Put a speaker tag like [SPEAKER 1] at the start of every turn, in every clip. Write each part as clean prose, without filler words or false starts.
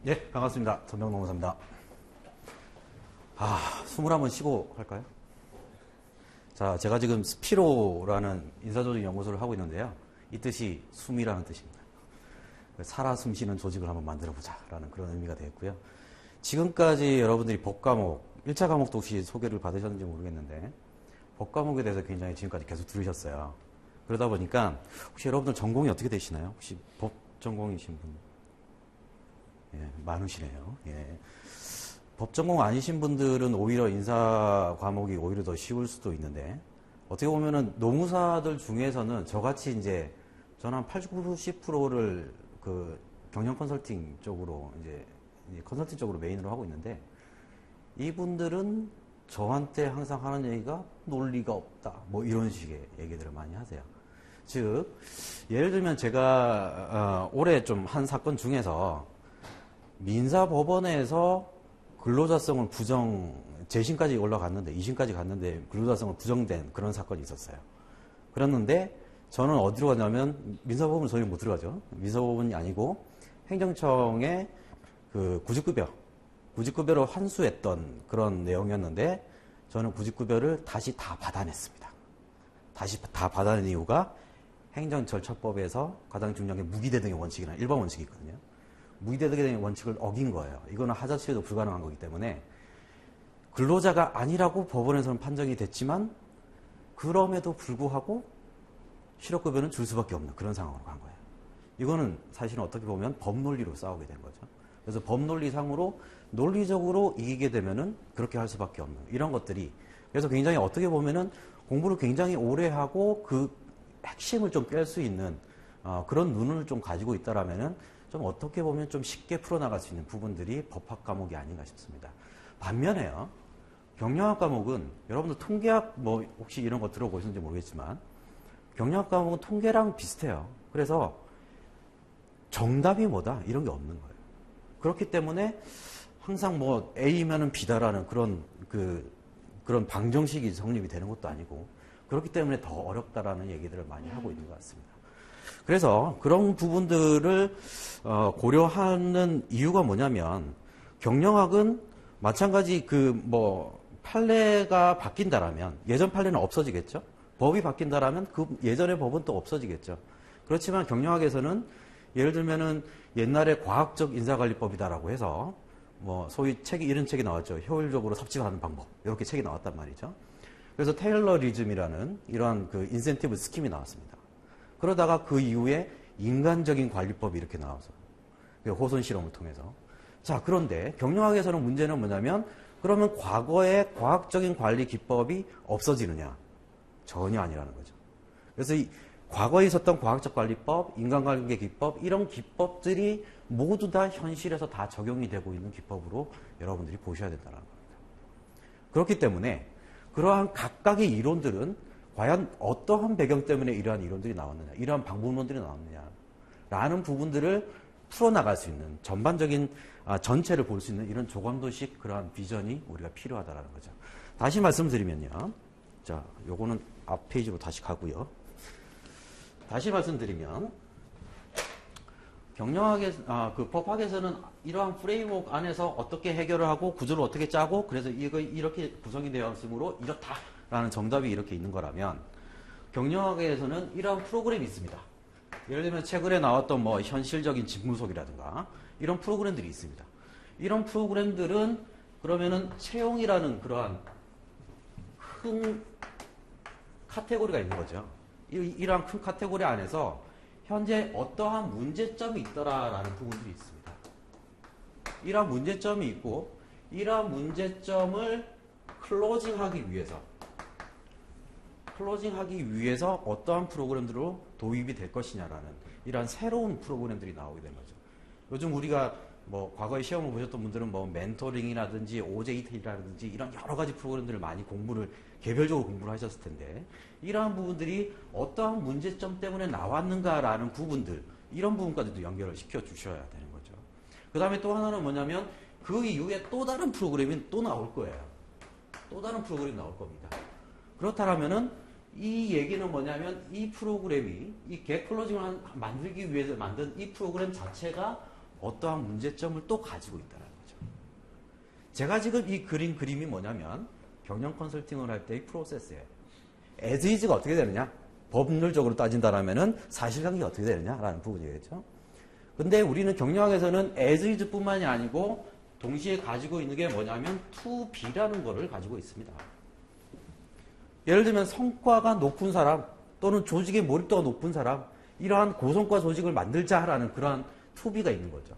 [SPEAKER 1] 예, 반갑습니다. 전명농사입니다. 21번 쉬고 할까요? 자, 제가 지금 스피로라는 인사조직 연구소를 하고 있는데요. 이 뜻이 숨이라는 뜻입니다. 살아 숨쉬는 조직을 한번 만들어보자 라는 그런 의미가 되었고요. 지금까지 여러분들이 법과목, 1차 과목도 혹시 소개를 받으셨는지 모르겠는데 법과목에 대해서 굉장히 지금까지 계속 들으셨어요. 그러다 보니까 혹시 여러분들 전공이 어떻게 되시나요? 혹시 법 전공이신 분? 예, 많으시네요. 예. 법 전공 아니신 분들은 오히려 인사 과목이 오히려 더 쉬울 수도 있는데, 어떻게 보면은 노무사들 중에서는 저같이 이제, 저는 한 80, 90%를 그 경영 컨설팅 쪽으로 이제 컨설팅 쪽으로 메인으로 하고 있는데, 이분들은 저한테 항상 하는 얘기가 논리가 없다. 뭐 이런 식의 얘기들을 많이 하세요. 즉, 예를 들면 제가 올해 좀 한 사건 중에서 민사법원에서 근로자성을 재심까지 올라갔는데, 2심까지 갔는데 근로자성을 부정된 그런 사건이 있었어요. 그랬는데 저는 어디로 가냐면, 민사법원은 저희 못 들어가죠. 민사법원이 아니고 행정청의 그 구직급여로 환수했던 그런 내용이었는데, 저는 구직급여를 다시 다 받아냈습니다. 다시 다 받아낸 이유가 행정절차법에서 가장 중요한 게 무기대등의 원칙이라는 일반 원칙이 있거든요. 무기대등의 원칙을 어긴 거예요. 이거는 하자치에도 불가능한 거기 때문에 근로자가 아니라고 법원에서는 판정이 됐지만, 그럼에도 불구하고 실업급여는 줄 수밖에 없는 그런 상황으로 간 거예요. 이거는 사실은 어떻게 보면 법논리로 싸우게 된 거죠. 그래서 법논리상으로 논리적으로 이기게 되면은 그렇게 할 수밖에 없는 이런 것들이, 그래서 굉장히 어떻게 보면은 공부를 굉장히 오래 하고 그 핵심을 좀 깰 수 있는 그런 눈을 좀 가지고 있다라면은 좀 어떻게 보면 좀 쉽게 풀어나갈 수 있는 부분들이 법학 과목이 아닌가 싶습니다. 반면에요, 경영학 과목은 여러분들 통계학 뭐 혹시 이런 거 들어보셨는지 모르겠지만, 경영학 과목은 통계랑 비슷해요. 그래서 정답이 뭐다 이런 게 없는 거예요. 그렇기 때문에 항상 뭐 A면은 B다라는 그런 방정식이 성립이 되는 것도 아니고, 그렇기 때문에 더 어렵다라는 얘기들을 많이 하고 있는 것 같습니다. 그래서 그런 부분들을 고려하는 이유가 뭐냐면, 경영학은 마찬가지 판례가 바뀐다라면 예전 판례는 없어지겠죠. 법이 바뀐다라면 그 예전의 법은 또 없어지겠죠. 그렇지만 경영학에서는 예를 들면은 옛날에 과학적 인사관리법이다라고 해서 소위 이런 책이 나왔죠. 효율적으로 섭취하는 방법, 이렇게 책이 나왔단 말이죠. 그래서 테일러리즘이라는 이러한 그 인센티브 스킴이 나왔습니다. 그러다가 그 이후에 인간적인 관리법이 이렇게 나와서 호손 실험을 통해서. 자, 그런데 경영학에서는 문제는 뭐냐면, 그러면 과거의 과학적인 관리 기법이 없어지느냐? 전혀 아니라는 거죠. 그래서 과거에 있었던 과학적 관리법, 인간관계 기법, 이런 기법들이 모두 다 현실에서 다 적용이 되고 있는 기법으로 여러분들이 보셔야 된다는 겁니다. 그렇기 때문에 그러한 각각의 이론들은 과연 어떠한 배경 때문에 이러한 이론들이 나왔느냐, 이러한 방법론들이 나왔느냐 라는 부분들을 풀어나갈 수 있는 전반적인 전체를 볼 수 있는 이런 조감도식 그러한 비전이 우리가 필요하다는 거죠. 다시 말씀드리면요. 자, 요거는 앞 페이지로 다시 가고요. 다시 말씀드리면, 법학에서는 이러한 프레임워크 안에서 어떻게 해결을 하고 구조를 어떻게 짜고, 그래서 이렇게 구성이 되어 있으므로 이렇다라는 정답이 이렇게 있는 거라면, 경영학에서는 이러한 프로그램이 있습니다. 예를 들면 최근에 나왔던 현실적인 집무속이라든가 이런 프로그램들이 있습니다. 이런 프로그램들은 그러면은 채용이라는 그러한 큰 카테고리가 있는 거죠. 이러한 큰 카테고리 안에서 현재 어떠한 문제점이 있더라라는 부분들이 있습니다. 이러한 문제점이 있고, 이러한 문제점을 클로징하기 위해서 어떠한 프로그램들로 도입이 될 것이냐라는 이러한 새로운 프로그램들이 나오게 된 거죠. 요즘 우리가 과거에 시험을 보셨던 분들은 멘토링이라든지 OJT라든지 이런 여러 가지 프로그램들을 많이 개별적으로 공부를 하셨을 텐데, 이러한 부분들이 어떠한 문제점 때문에 나왔는가라는 부분들, 이런 부분까지도 연결을 시켜 주셔야 되는 거죠. 그 다음에 또 하나는 뭐냐면, 그 이후에 또 다른 프로그램이 또 나올 거예요. 또 다른 프로그램이 나올 겁니다. 그렇다면은 이 얘기는 뭐냐면, 이 프로그램이 이 갭 클로징을 만들기 위해서 만든 이 프로그램 자체가 어떠한 문제점을 또 가지고 있다는 거죠. 제가 지금 이 그림이 뭐냐면 경영 컨설팅을 할 때의 프로세스예요. as is가 어떻게 되느냐? 법률적으로 따진다라면은 사실관계가 어떻게 되느냐라는 부분이겠죠. 근데 우리는 경영학에서는 as is 뿐만이 아니고 동시에 가지고 있는 게 뭐냐면 to be라는 거를 가지고 있습니다. 예를 들면 성과가 높은 사람 또는 조직의 몰입도가 높은 사람, 이러한 고성과 조직을 만들자라는 그러한 to be가 있는 거죠.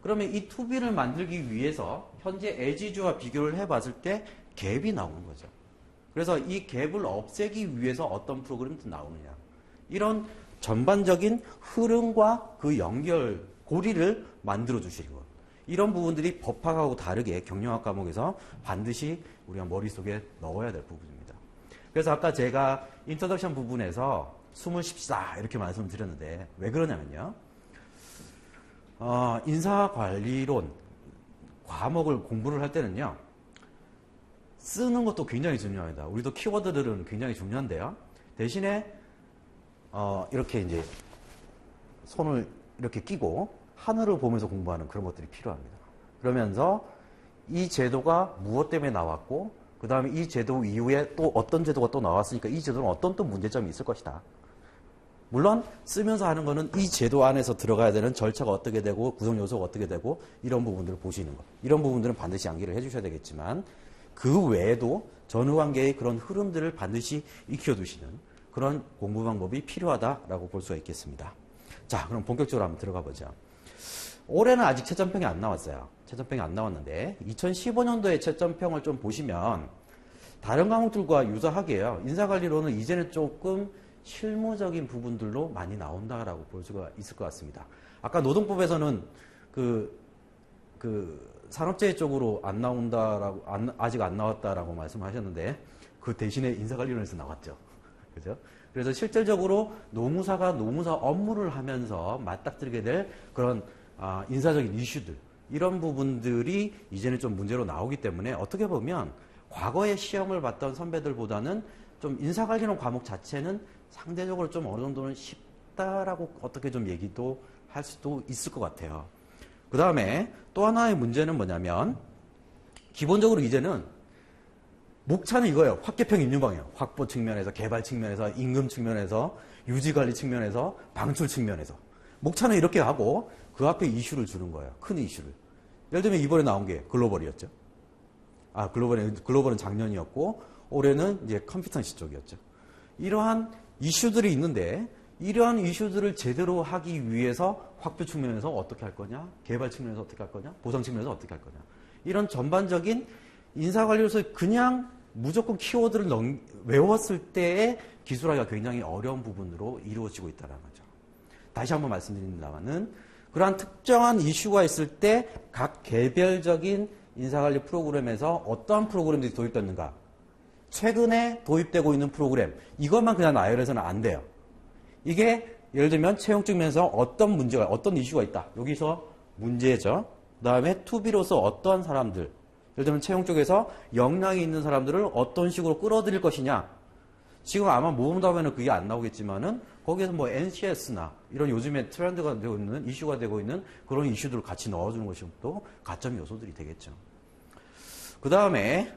[SPEAKER 1] 그러면 이 to be를 만들기 위해서 현재 as is와 비교를 해봤을 때 갭이 나오는 거죠. 그래서 이 갭을 없애기 위해서 어떤 프로그램도 나오느냐. 이런 전반적인 흐름과 그 연결, 고리를 만들어 주시는 것. 이런 부분들이 법학하고 다르게 경영학 과목에서 반드시 우리가 머릿속에 넣어야 될 부분입니다. 그래서 아까 제가 인트로덕션 부분에서 숨을 쉽시다 이렇게 말씀드렸는데 왜 그러냐면요. 인사관리론 과목을 공부를 할 때는요. 쓰는 것도 굉장히 중요합니다. 우리도 키워드들은 굉장히 중요한데요. 대신에 이렇게 이제 손을 이렇게 끼고 하늘을 보면서 공부하는 그런 것들이 필요합니다. 그러면서 이 제도가 무엇 때문에 나왔고 그 다음에 이 제도 이후에 또 어떤 제도가 또 나왔으니까 이 제도는 어떤 또 문제점이 있을 것이다. 물론 쓰면서 하는 거는 이 제도 안에서 들어가야 되는 절차가 어떻게 되고 구성 요소가 어떻게 되고 이런 부분들을 보시는 것. 이런 부분들은 반드시 암기를 해주셔야 되겠지만 그 외에도 전후관계의 그런 흐름들을 반드시 익혀두시는 그런 공부 방법이 필요하다라고 볼 수가 있겠습니다. 자, 그럼 본격적으로 한번 들어가 보죠. 올해는 아직 채점평이 안 나왔어요. 채점평이 안 나왔는데 2015년도에 채점평을 좀 보시면 다른 과목들과 유사하게요. 인사관리로는 이제는 조금 실무적인 부분들로 많이 나온다라고 볼 수가 있을 것 같습니다. 아까 노동법에서는 산업재해 쪽으로 안 나온다라고, 아직 안 나왔다라고 말씀하셨는데 그 대신에 인사관리론에서 나왔죠. 그죠? 그래서 실질적으로 노무사가 노무사 업무를 하면서 맞닥뜨리게 될 그런 인사적인 이슈들, 이런 부분들이 이제는 좀 문제로 나오기 때문에 어떻게 보면 과거에 시험을 봤던 선배들보다는 좀 인사관리론 과목 자체는 상대적으로 좀 어느 정도는 쉽다라고 어떻게 좀 얘기도 할 수도 있을 것 같아요. 그 다음에 또 하나의 문제는 뭐냐면 기본적으로 이제는 목차는 이거예요. 확개평 인유방이에요. 확보 측면에서, 개발 측면에서, 임금 측면에서, 유지관리 측면에서, 방출 측면에서. 목차는 이렇게 하고 그 앞에 이슈를 주는 거예요. 큰 이슈를. 예를 들면 이번에 나온 게 글로벌이었죠. 글로벌은 작년이었고 올해는 이제 컴퓨턴시 쪽이었죠. 이러한 이슈들이 있는데 이러한 이슈들을 제대로 하기 위해서 확보 측면에서 어떻게 할 거냐, 개발 측면에서 어떻게 할 거냐, 보상 측면에서 어떻게 할 거냐. 이런 전반적인 인사관리로서 그냥 무조건 키워드를 외웠을 때의 기술화가 굉장히 어려운 부분으로 이루어지고 있다는 거죠. 다시 한번 말씀드립니다만은 그러한 특정한 이슈가 있을 때 각 개별적인 인사관리 프로그램에서 어떠한 프로그램들이 도입됐는가, 최근에 도입되고 있는 프로그램, 이것만 그냥 나열해서는 안 돼요. 이게 예를 들면 채용 측면에서 어떤 문제가, 어떤 이슈가 있다. 여기서 문제죠. 그 다음에 투비로서 어떠한 사람들, 예를 들면 채용 쪽에서 역량이 있는 사람들을 어떤 식으로 끌어들일 것이냐. 지금 아마 모험답에는 그게 안 나오겠지만은 거기에서 뭐 NCS나 이런 요즘에 트렌드가 되고 있는, 이슈가 되고 있는 그런 이슈들을 같이 넣어주는 것이 또 가점 요소들이 되겠죠. 그 다음에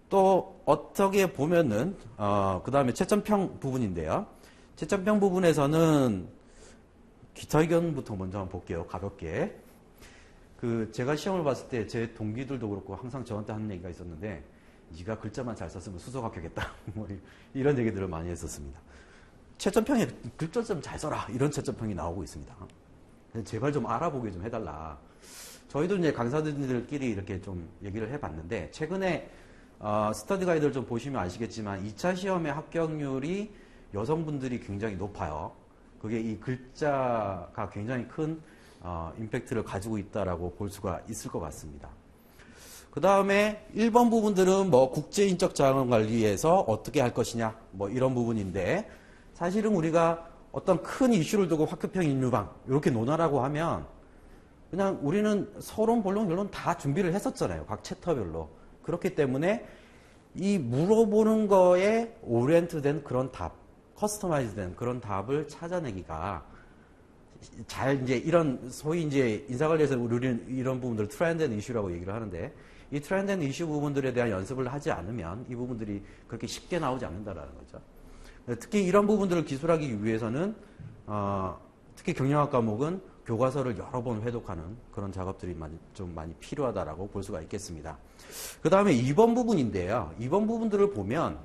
[SPEAKER 1] 또 어떻게 보면은 그 다음에 채점평 부분인데요. 채점평 부분에서는 기타 의견부터 먼저 한번 볼게요. 가볍게. 제가 시험을 봤을 때 제 동기들도 그렇고 항상 저한테 하는 얘기가 있었는데, 네가 글자만 잘 썼으면 수석 합격했다. 뭐 이런 얘기들을 많이 했었습니다. 채점평에 글자 좀 잘 써라. 이런 채점평이 나오고 있습니다. 제발 좀 알아보게 좀 해달라. 저희도 이제 강사들끼리 이렇게 좀 얘기를 해봤는데, 최근에 스터디 가이드를 좀 보시면 아시겠지만 2차 시험의 합격률이 여성분들이 굉장히 높아요. 그게 이 글자가 굉장히 큰 임팩트를 가지고 있다라고 볼 수가 있을 것 같습니다. 그 다음에 1번 부분들은 뭐 국제인적 자원 관리에서 어떻게 할 것이냐, 뭐 이런 부분인데, 사실은 우리가 어떤 큰 이슈를 두고 학교평 인유방 이렇게 논하라고 하면 그냥 우리는 서론, 본론, 결론 다 준비를 했었잖아요. 각 챕터별로. 그렇기 때문에 이 물어보는 거에 오리엔트된 그런 답, 커스터마이즈된 그런 답을 찾아내기가 잘 이제 이런 소위 이제 인사관리에서 우리는 이런 부분들을 트렌드 앤 이슈라고 얘기를 하는데 이 트렌드 앤 이슈 부분들에 대한 연습을 하지 않으면 이 부분들이 그렇게 쉽게 나오지 않는다라는 거죠. 특히 이런 부분들을 기술하기 위해서는 특히 경영학 과목은 교과서를 여러 번 회독하는 그런 작업들이 좀 많이 필요하다라고 볼 수가 있겠습니다. 그 다음에 2번 부분인데요. 2번 부분들을 보면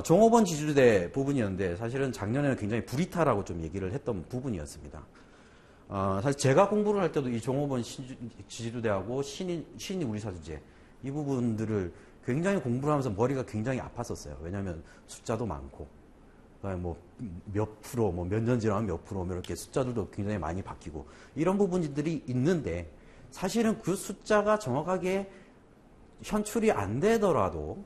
[SPEAKER 1] 종업원 지주대 부분이었는데 사실은 작년에는 굉장히 불이타라고 좀 얘기를 했던 부분이었습니다. 사실 제가 공부를 할 때도 이 종업원 지주대하고 신인 우리사주제 이 부분들을 굉장히 공부를 하면서 머리가 굉장히 아팠었어요. 왜냐하면 숫자도 많고 뭐 몇 프로, 뭐 몇 년 지나면 몇 프로, 이렇게 숫자들도 굉장히 많이 바뀌고 이런 부분들이 있는데 사실은 그 숫자가 정확하게 현출이 안 되더라도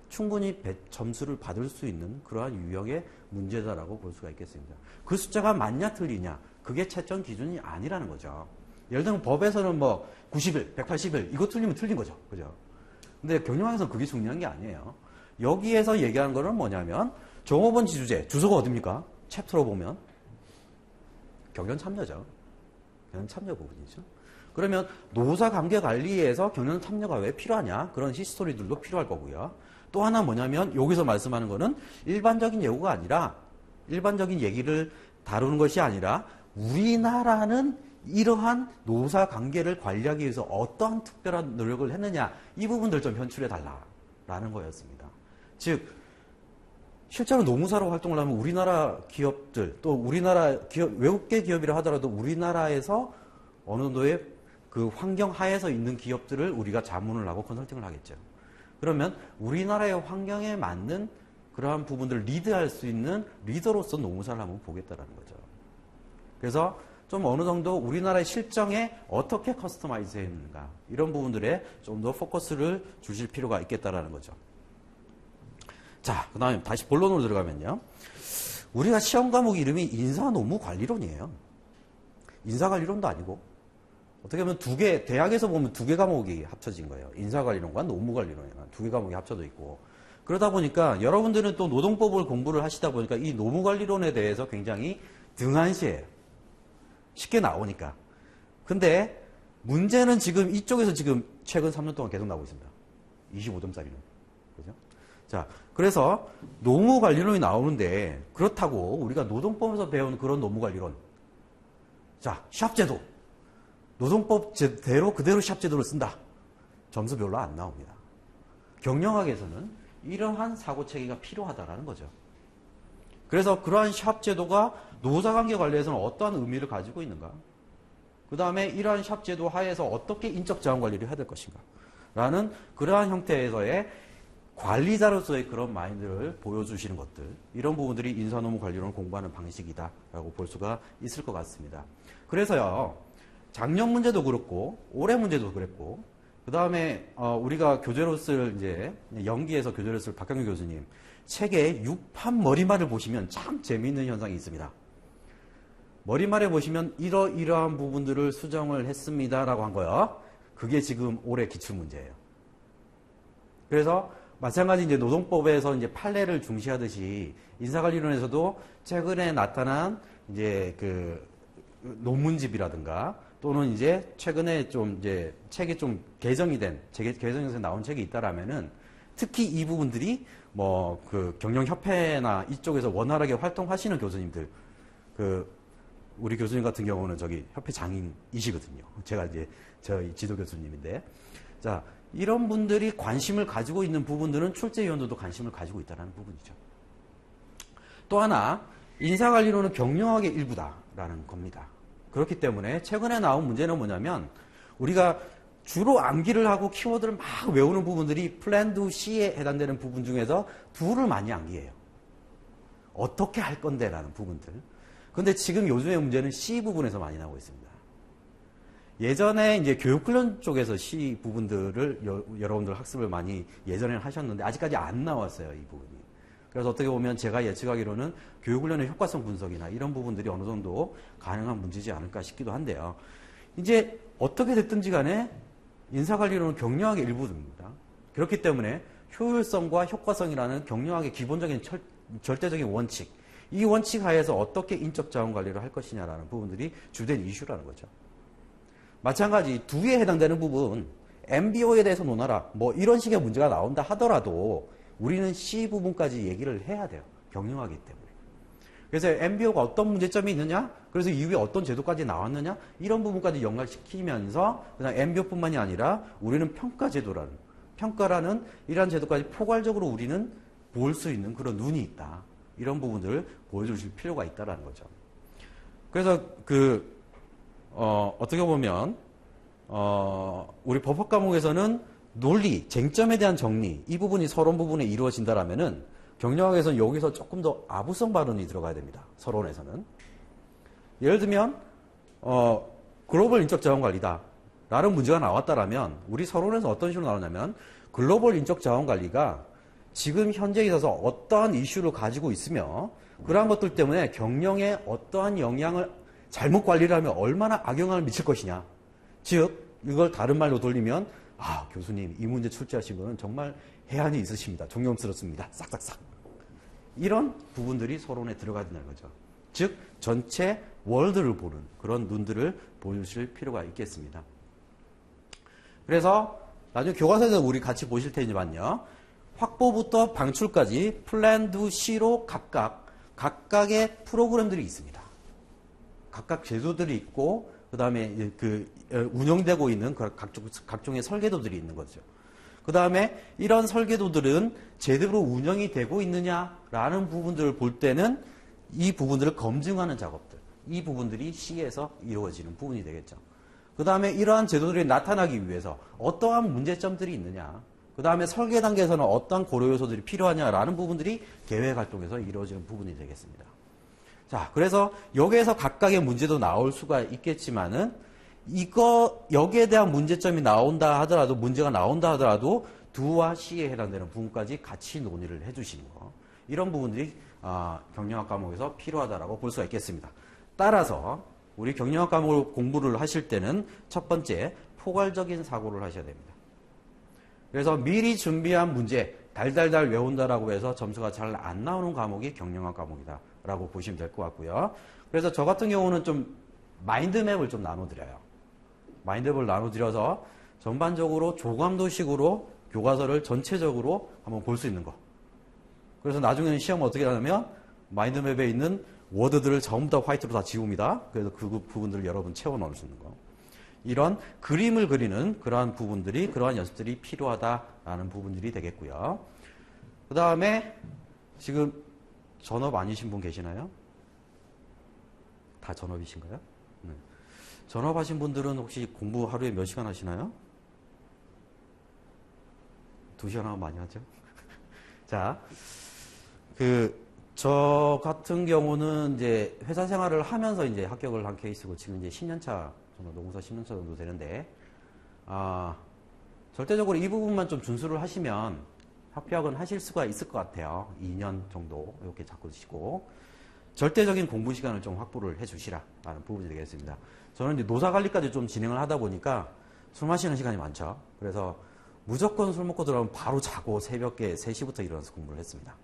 [SPEAKER 1] 충분히 점수를 받을 수 있는 그러한 유형의 문제다라고 볼 수가 있겠습니다. 그 숫자가 맞냐 틀리냐 그게 채점 기준이 아니라는 거죠. 예를 들면 법에서는 뭐 90일, 180일 이거 틀리면 틀린 거죠. 그죠? 근데 경영학에서는 그게 중요한 게 아니에요. 여기에서 얘기하는 거는 뭐냐면 종업원 지주제 주소가 어딥니까? 챕터로 보면 경영 참여죠. 경영 참여 부분이죠. 그러면 노사 관계 관리에서 경영 참여가 왜 필요하냐? 그런 히스토리들도 필요할 거고요. 또 하나 뭐냐면 여기서 말씀하는 거는 일반적인 예우가 아니라 일반적인 얘기를 다루는 것이 아니라 우리나라는 이러한 노사 관계를 관리하기 위해서 어떠한 특별한 노력을 했느냐 이 부분들 좀 현출해 달라라는 거였습니다. 즉 실제로 노무사로 활동을 하면 우리나라 기업들 또 우리나라 기업 외국계 기업이라 하더라도 우리나라에서 어느 정도의 그 환경 하에서 있는 기업들을 우리가 자문을 하고 컨설팅을 하겠죠. 그러면 우리나라의 환경에 맞는 그러한 부분들을 리드할 수 있는 리더로서 노무사를 한번 보겠다라는 거죠. 그래서 좀 어느 정도 우리나라의 실정에 어떻게 커스터마이즈 했는가 이런 부분들에 좀 더 포커스를 주실 필요가 있겠다라는 거죠. 자, 그 다음에 다시 본론으로 들어가면요. 우리가 시험 과목 이름이 인사노무관리론이에요. 인사관리론도 아니고 어떻게 보면 대학에서 보면 두 개 과목이 합쳐진 거예요. 인사관리론과 노무관리론이라는 두 개 과목이 합쳐져 있고 그러다 보니까 여러분들은 또 노동법을 공부를 하시다 보니까 이 노무관리론에 대해서 굉장히 등한시해요. 쉽게 나오니까. 근데 문제는 지금 이쪽에서 지금 최근 3년 동안 계속 나오고 있습니다. 25점짜리는. 그죠? 자, 그래서 노무관리론이 나오는데 그렇다고 우리가 노동법에서 배운 그런 노무관리론. 자, 시합제도. 노동법 제대로 그대로 시합제도를 쓴다. 점수 별로 안 나옵니다. 경영학에서는 이러한 사고체계가 필요하다라는 거죠. 그래서 그러한 시합제도가 노사관계 관리에서는 어떠한 의미를 가지고 있는가? 그 다음에 이러한 시합제도 하에서 어떻게 인적 자원 관리를 해야 될 것인가? 라는 그러한 형태에서의 관리자로서의 그런 마인드를 보여주시는 것들 이런 부분들이 인사노무 관리론을 공부하는 방식이다라고 볼 수가 있을 것 같습니다. 그래서요 작년 문제도 그렇고 올해 문제도 그랬고 그 다음에 우리가 교재로 쓸 이제 연기에서 교재로 쓸 박경규 교수님 책의 6판 머리말을 보시면 참 재미있는 현상이 있습니다. 머리말에 보시면 이러이러한 부분들을 수정을 했습니다라고 한 거예요. 그게 지금 올해 기출문제예요. 그래서 마찬가지 이제 노동법에서 이제 판례를 중시하듯이 인사관리론에서도 최근에 나타난 이제 그 논문집이라든가 또는 이제 최근에 좀 이제 책이 좀 개정해서 나온 책이 있다라면은 특히 이 부분들이 뭐 그 경영협회나 이쪽에서 원활하게 활동하시는 교수님들 우리 교수님 같은 경우는 저기 협회 장인이시거든요. 제가 이제 저희 지도 교수님인데 자 이런 분들이 관심을 가지고 있는 부분들은 출제위원들도 관심을 가지고 있다는 부분이죠. 또 하나 인사관리론은 경영학의 일부다라는 겁니다. 그렇기 때문에 최근에 나온 문제는 뭐냐면 우리가 주로 암기를 하고 키워드를 막 외우는 부분들이 플랜2 C에 해당되는 부분 중에서 둘을 많이 암기해요. 어떻게 할 건데 라는 부분들. 근데 지금 요즘의 문제는 C 부분에서 많이 나오고 있습니다. 예전에 이제 교육훈련 쪽에서 C 부분들을 여러분들 학습을 많이 예전에는 하셨는데 아직까지 안 나왔어요, 이 부분이. 그래서 어떻게 보면 제가 예측하기로는 교육훈련의 효과성 분석이나 이런 부분들이 어느 정도 가능한 문제지 않을까 싶기도 한데요. 이제 어떻게 됐든지 간에 인사관리론은 경영학의 일부입니다. 그렇기 때문에 효율성과 효과성이라는 경영학의 기본적인 절대적인 원칙 이 원칙 하에서 어떻게 인적 자원 관리를 할 것이냐라는 부분들이 주된 이슈라는 거죠. 마찬가지 2에 해당되는 부분, MBO에 대해서 논하라. 뭐 이런 식의 문제가 나온다 하더라도 우리는 C 부분까지 얘기를 해야 돼요. 경영하기 때문에. 그래서 MBO가 어떤 문제점이 있느냐? 그래서 이후에 어떤 제도까지 나왔느냐? 이런 부분까지 연결시키면서 그냥 MBO뿐만이 아니라 우리는 평가라는 이러한 제도까지 포괄적으로 우리는 볼 수 있는 그런 눈이 있다. 이런 부분들을 보여주실 필요가 있다는 거죠. 그래서 어떻게 보면 우리 법학 과목에서는 논리, 쟁점에 대한 정리, 이 부분이 서론 부분에 이루어진다라면은 경영학에서는 여기서 조금 더 아부성 발언이 들어가야 됩니다. 서론에서는. 예를 들면 글로벌 인적 자원 관리다 라는 문제가 나왔다라면 우리 서론에서 어떤 식으로 나오냐면 글로벌 인적 자원 관리가 지금 현재에 있어서 어떠한 이슈를 가지고 있으며 그러한 것들 때문에 경영에 어떠한 영향을 잘못 관리를 하면 얼마나 악영향을 미칠 것이냐. 즉 이걸 다른 말로 돌리면 교수님 이 문제 출제하신 거는 정말 해안이 있으십니다. 존경스럽습니다. 싹싹싹. 이런 부분들이 서론에 들어가야 된다는 거죠. 즉 전체 월드를 보는 그런 눈들을 보여주실 필요가 있겠습니다. 그래서 나중에 교과서에서 우리 같이 보실 테니만요. 확보부터 방출까지 플랜 두 C로 각각의 프로그램들이 있습니다. 각각 제도들이 있고 그 다음에 운영되고 있는 각종의 설계도들이 있는 거죠. 그 다음에 이런 설계도들은 제대로 운영이 되고 있느냐라는 부분들을 볼 때는 이 부분들을 검증하는 작업들, 이 부분들이 C에서 이루어지는 부분이 되겠죠. 그 다음에 이러한 제도들이 나타나기 위해서 어떠한 문제점들이 있느냐, 그 다음에 설계 단계에서는 어떠한 고려 요소들이 필요하냐라는 부분들이 계획 활동에서 이루어지는 부분이 되겠습니다. 자, 그래서 여기에서 각각의 문제도 나올 수가 있겠지만은 여기에 대한 문제점이 나온다 하더라도 문제가 나온다 하더라도 두와 C에 해당되는 부분까지 같이 논의를 해주시는 거. 이런 부분들이 경영학 과목에서 필요하다라고 볼 수가 있겠습니다. 따라서 우리 경영학 과목을 공부를 하실 때는 첫 번째 포괄적인 사고를 하셔야 됩니다. 그래서 미리 준비한 문제 달달달 외운다라고 해서 점수가 잘 안 나오는 과목이 경영학 과목이다라고 보시면 될 것 같고요. 그래서 저 같은 경우는 좀 마인드맵을 좀 나눠드려요. 마인드맵을 나눠드려서 전반적으로 조감도식으로 교과서를 전체적으로 한번 볼 수 있는 거. 그래서 나중에는 시험 어떻게 하냐면 마인드맵에 있는 워드들을 전부 다 화이트로 다 지웁니다. 그래서 그 부분들을 여러분 채워 넣을 수 있는 거. 이런 그림을 그리는 그러한 부분들이, 그러한 연습들이 필요하다라는 부분들이 되겠고요. 그 다음에 지금 전업 아니신 분 계시나요? 다 전업이신가요? 네. 전업하신 분들은 혹시 공부 하루에 몇 시간 하시나요? 2시간 하면 많이 하죠? 자, 저 같은 경우는 이제 회사 생활을 하면서 이제 합격을 한 케이스고 지금 이제 10년차, 저는 노무사 10년차 정도 되는데, 절대적으로 이 부분만 좀 준수를 하시면 합격은 하실 수가 있을 것 같아요. 2년 정도 이렇게 잡고 주시고, 절대적인 공부 시간을 좀 확보를 해 주시라라는 부분이 되겠습니다. 저는 이제 노사 관리까지 좀 진행을 하다 보니까 술 마시는 시간이 많죠. 그래서 무조건 술 먹고 들어가면 바로 자고 새벽에 3시부터 일어나서 공부를 했습니다.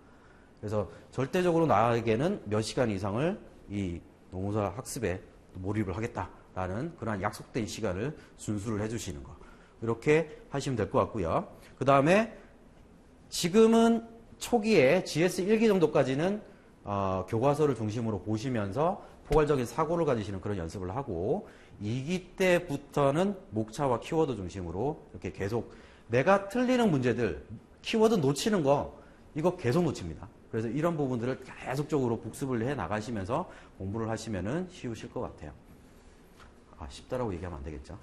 [SPEAKER 1] 그래서 절대적으로 나에게는 몇 시간 이상을 이 노무사 학습에 몰입을 하겠다라는 그런 약속된 시간을 준수를 해주시는 거. 이렇게 하시면 될 것 같고요. 그 다음에 지금은 초기에 GS 1기 정도까지는 교과서를 중심으로 보시면서 포괄적인 사고를 가지시는 그런 연습을 하고 2기 때부터는 목차와 키워드 중심으로 이렇게 계속 내가 틀리는 문제들, 키워드 놓치는 거 이거 계속 놓칩니다. 그래서 이런 부분들을 계속적으로 복습을 해 나가시면서 공부를 하시면은 쉬우실 것 같아요. 쉽다라고 얘기하면 안 되겠죠.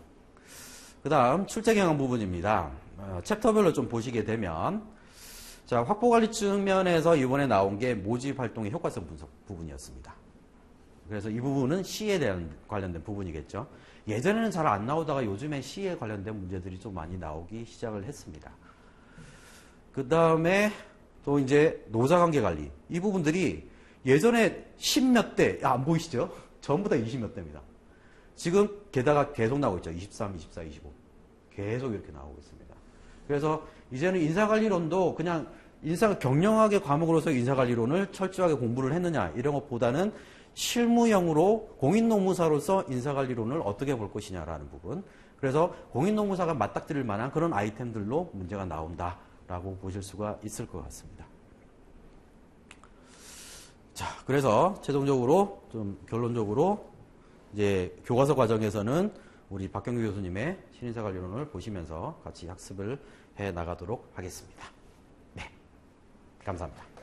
[SPEAKER 1] 그 다음 출제 경향 부분입니다. 챕터별로 좀 보시게 되면 자, 확보관리 측면에서 이번에 나온 게 모집 활동의 효과성 분석 부분이었습니다. 그래서 이 부분은 C에 대한 관련된 부분이겠죠. 예전에는 잘 안 나오다가 요즘에 C에 관련된 문제들이 좀 많이 나오기 시작을 했습니다. 그 다음에 또 이제 노사관계 관리. 이 부분들이 예전에 10몇 대, 안 보이시죠? 전부 다 20몇 대입니다. 지금 게다가 계속 나오고 있죠. 23, 24, 25. 계속 이렇게 나오고 있습니다. 그래서 이제는 인사관리론도 그냥 경영학의 과목으로서 인사관리론을 철저하게 공부를 했느냐 이런 것보다는 실무형으로 공인노무사로서 인사관리론을 어떻게 볼 것이냐라는 부분. 그래서 공인노무사가 맞닥뜨릴 만한 그런 아이템들로 문제가 나온다라고 보실 수가 있을 것 같습니다. 자, 그래서 최종적으로 좀 결론적으로 이제 교과서 과정에서는 우리 박경규 교수님의 신인사관리론을 보시면서 같이 학습을 해 나가도록 하겠습니다. 네, 감사합니다.